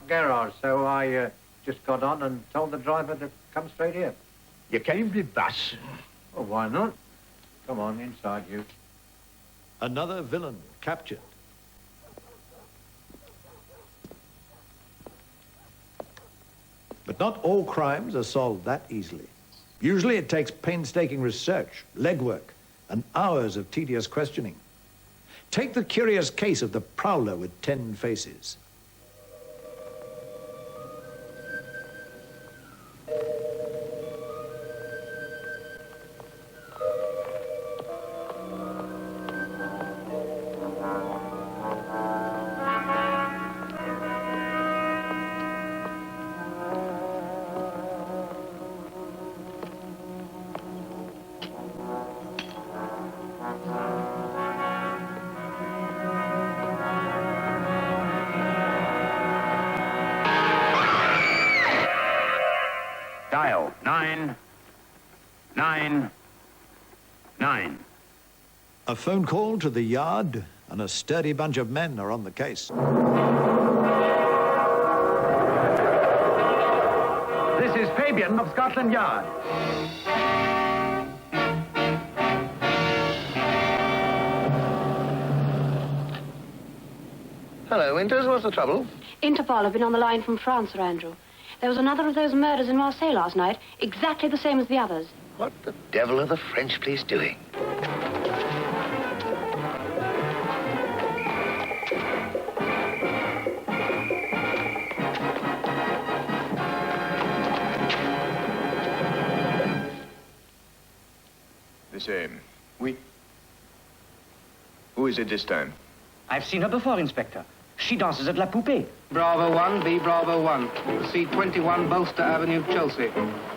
garage, so I just got on and told the driver to come straight here. You came by bus? Oh, why not? Come on, inside, you. Another villain captured. But not all crimes are solved that easily. Usually it takes painstaking research, legwork, and hours of tedious questioning. Take the curious case of the prowler with 10 faces. Dial 999. A phone call to the yard, and a sturdy bunch of men are on the case. This is Fabian of Scotland Yard. Hello, Winters. What's the trouble? Interpol have been on the line from France, Sir Andrew. There was another of those murders in Marseille last night, exactly the same as the others. What the devil are the French police doing? The same. Oui. Who is it this time? I've seen her before, Inspector. She dances at La Poupée. Bravo 1, B Bravo 1. Proceed 21 Bolster Avenue, Chelsea.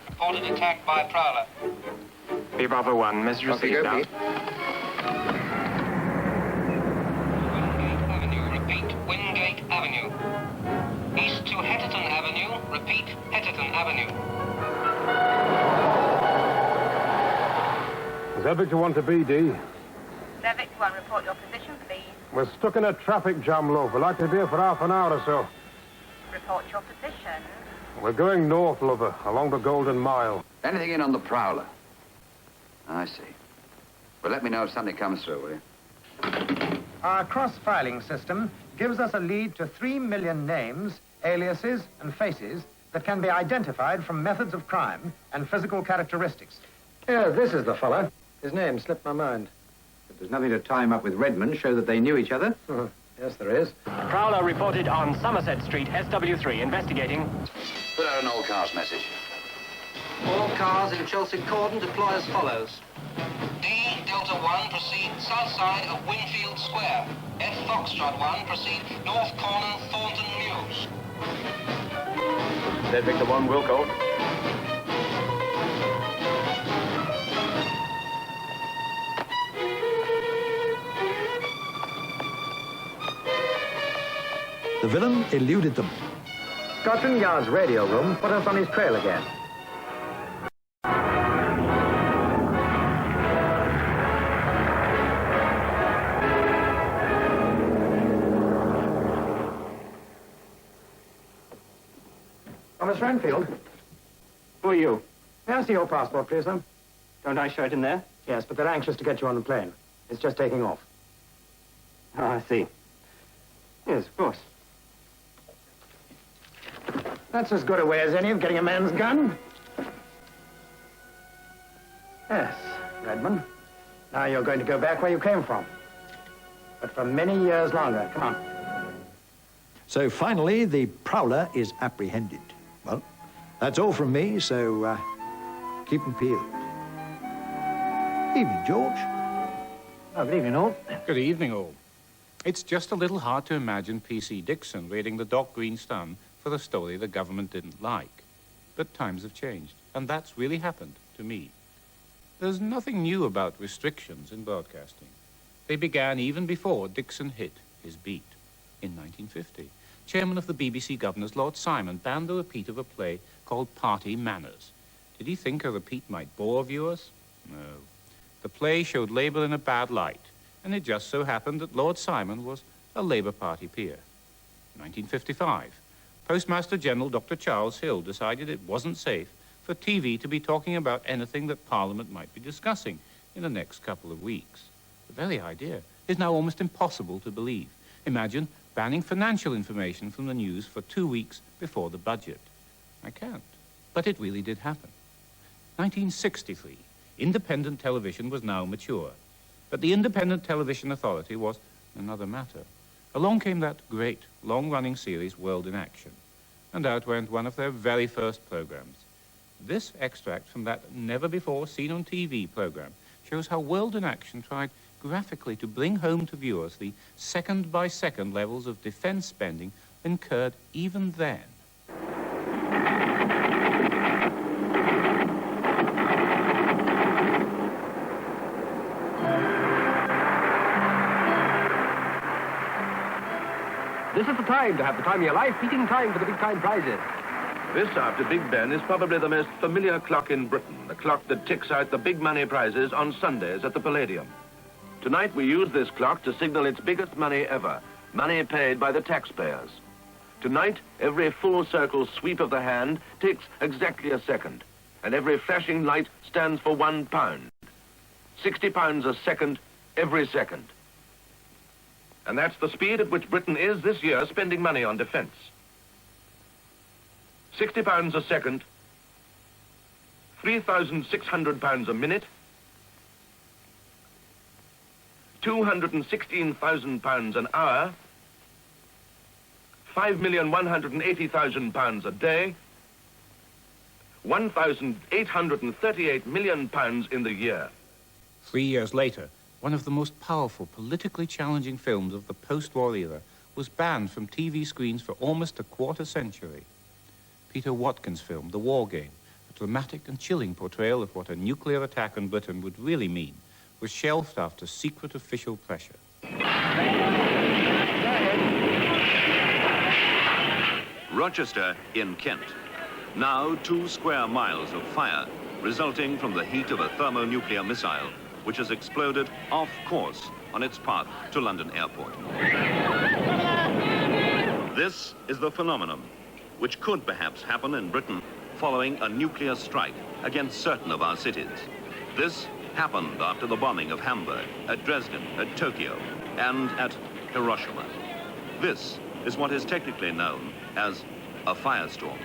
Reported attack by prowler. B Bravo 1, message received now. Wingate Avenue, repeat, Wingate Avenue. East to Hetterton Avenue, repeat, Hetterton Avenue. Is that Victor 1 to BD? Victor 1, report your position, please. We're stuck in a traffic jam, love. We'd like to be here for half an hour or so. Report your position. We're going north, lover, along the Golden Mile. Anything in on the prowler? I see. Well, let me know if something comes through, will you? Our cross-filing system gives us a lead to 3 million names, aliases, and faces that can be identified from methods of crime and physical characteristics. Yeah, this is the fella. His name slipped my mind. If there's nothing to tie him up with Redmond, show that they knew each other. Yes, there is. Prowler reported on Somerset Street, SW3, investigating. Put out an all cars message. All cars in Chelsea Cordon deploy as follows. D Delta 1, proceed south side of Winfield Square. F Foxtrot 1, proceed north corner Thornton Mews. That Victor 1, Wilco. The villain eluded them. Scotland Yard's radio room put us on his trail again. Oh, Miss Renfield. Who are you? May I see your passport, please, sir? Don't I show it in there? Yes, but they're anxious to get you on the plane. It's just taking off. Oh, I see. Yes, of course. That's as good a way as any of getting a man's gun. Yes, Redmond. Now you're going to go back where you came from. But for many years longer. Come on. So finally, the prowler is apprehended. Well, that's all from me, so keep them peeled. Evening, George. Oh, good evening, all. Good evening, all. It's just a little hard to imagine P.C. Dixon reading the Doc Green Sun for the story the government didn't like. But times have changed, and that's really happened to me. There's nothing new about restrictions in broadcasting. They began even before Dixon hit his beat. In 1950, chairman of the BBC Governors, Lord Simon, banned the repeat of a play called Party Manners. Did he think a repeat might bore viewers? No. The play showed Labour in a bad light, and it just so happened that Lord Simon was a Labour Party peer. 1955, Postmaster General Dr. Charles Hill decided it wasn't safe for TV to be talking about anything that Parliament might be discussing in the next couple of weeks. The very idea is now almost impossible to believe. Imagine banning financial information from the news for 2 weeks before the budget. I can't. But it really did happen. 1963, independent television was now mature. But the Independent Television Authority was another matter. Along came that great, long-running series, World in Action. And out went one of their very first programs. This extract from that never-before-seen-on-TV program shows how World in Action tried graphically to bring home to viewers the second-by-second levels of defense spending incurred even then. This is the time to have the time of your life, beating time for the big-time prizes. This, after Big Ben, is probably the most familiar clock in Britain, the clock that ticks out the big money prizes on Sundays at the Palladium. Tonight we use this clock to signal its biggest money ever, money paid by the taxpayers. Tonight, every full circle sweep of the hand takes exactly a second, and every flashing light stands for £1. 60 pounds a second, every second. And that's the speed at which Britain is this year spending money on defense. 60 pounds a second, 3,600 pounds a minute, 216,000 pounds an hour, 5,180,000 pounds a day, 1,838 million pounds in the year. 3 years later, one of the most powerful, politically challenging films of the post-war era was banned from TV screens for almost a quarter century. Peter Watkins' film, The War Game, a dramatic and chilling portrayal of what a nuclear attack on Britain would really mean, was shelved after secret official pressure. Rochester in Kent. Now 2 square miles of fire, resulting from the heat of a thermonuclear missile, which has exploded off course on its path to London Airport. This is the phenomenon which could perhaps happen in Britain following a nuclear strike against certain of our cities. This happened after the bombing of Hamburg, at Dresden, at Tokyo, and at Hiroshima. This is what is technically known as a firestorm.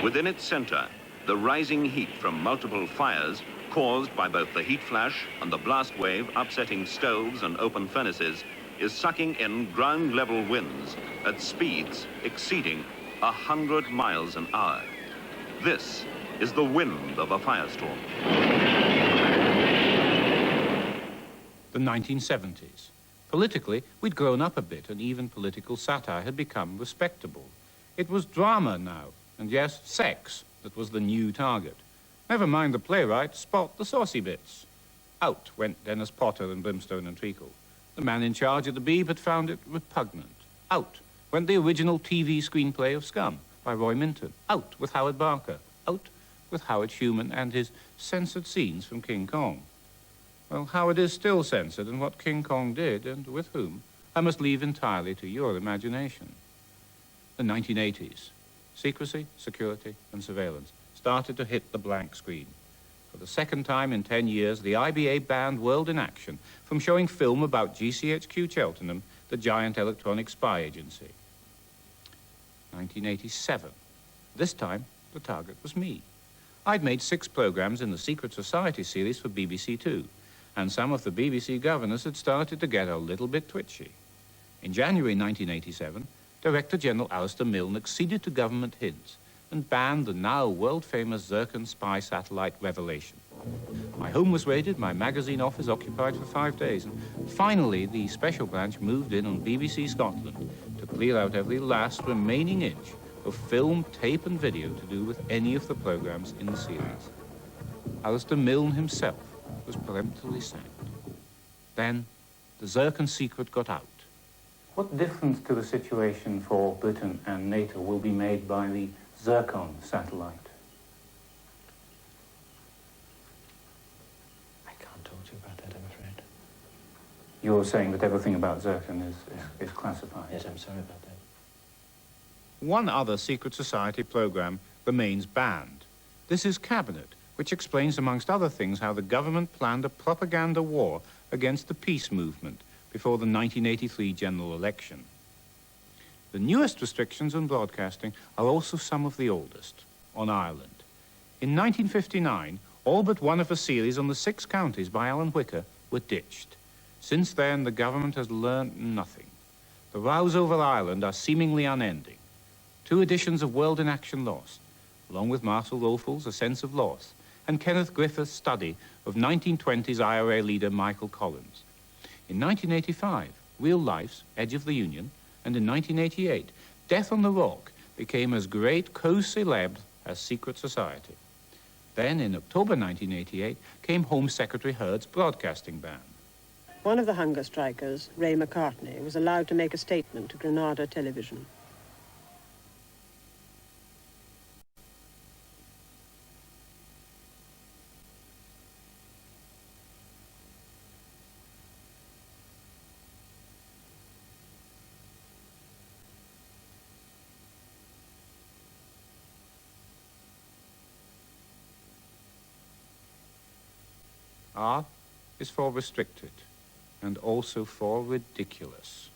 Within its center, the rising heat from multiple fires caused by both the heat flash and the blast wave upsetting stoves and open furnaces is sucking in ground-level winds at speeds exceeding 100 miles an hour. This is the wind of a firestorm. The 1970s. Politically, we'd grown up a bit, and even political satire had become respectable. It was drama now, and yes, sex, that was the new target. Never mind the playwright, spot the saucy bits. Out went Dennis Potter and Brimstone and Treacle. The man in charge at the Beeb had found it repugnant. Out went the original TV screenplay of Scum by Roy Minton. Out with Howard Barker. Out with Howard Schuman and his censored scenes from King Kong. Well, Howard is still censored, and what King Kong did, and with whom, I must leave entirely to your imagination. The 1980s. Secrecy, security, and surveillance started to hit the blank screen. For the second time in 10 years, the IBA banned World in Action from showing film about GCHQ Cheltenham, the giant electronic spy agency. 1987. This time, the target was me. I'd made 6 programs in the Secret Society series for BBC Two, and some of the BBC governors had started to get a little bit twitchy. In January 1987, Director General Alistair Milne acceded to government hints and banned the now world-famous Zircon spy satellite Revelation. My home was raided, my magazine office occupied for 5 days, and finally the special branch moved in on BBC Scotland to clear out every last remaining inch of film, tape and video to do with any of the programs in the series. Alistair Milne himself was peremptorily sacked. Then the Zircon secret got out. What difference to the situation for Britain and NATO will be made by the Zircon satellite? You're saying that everything about Zircon is classified? Yes, I'm sorry about that. One other secret society program remains banned. This is Cabinet, which explains, amongst other things, how the government planned a propaganda war against the peace movement before the 1983 general election. The newest restrictions on broadcasting are also some of the oldest, on Ireland. In 1959, all but one of a series on the 6 counties by Alan Whicker were ditched. Since then, the government has learned nothing. The rows over Ireland are seemingly unending. 2 editions of World in Action lost, along with Marshall Roffel's A Sense of Loss, and Kenneth Griffith's study of 1920s IRA leader Michael Collins. In 1985, Real Life's Edge of the Union, and in 1988, Death on the Rock became as great co-celeb as Secret Society. Then, in October 1988, came Home Secretary Hurd's broadcasting ban. One of the hunger strikers, Ray McCartney, was allowed to make a statement to Granada Television. R is for restricted, and also for ridiculous.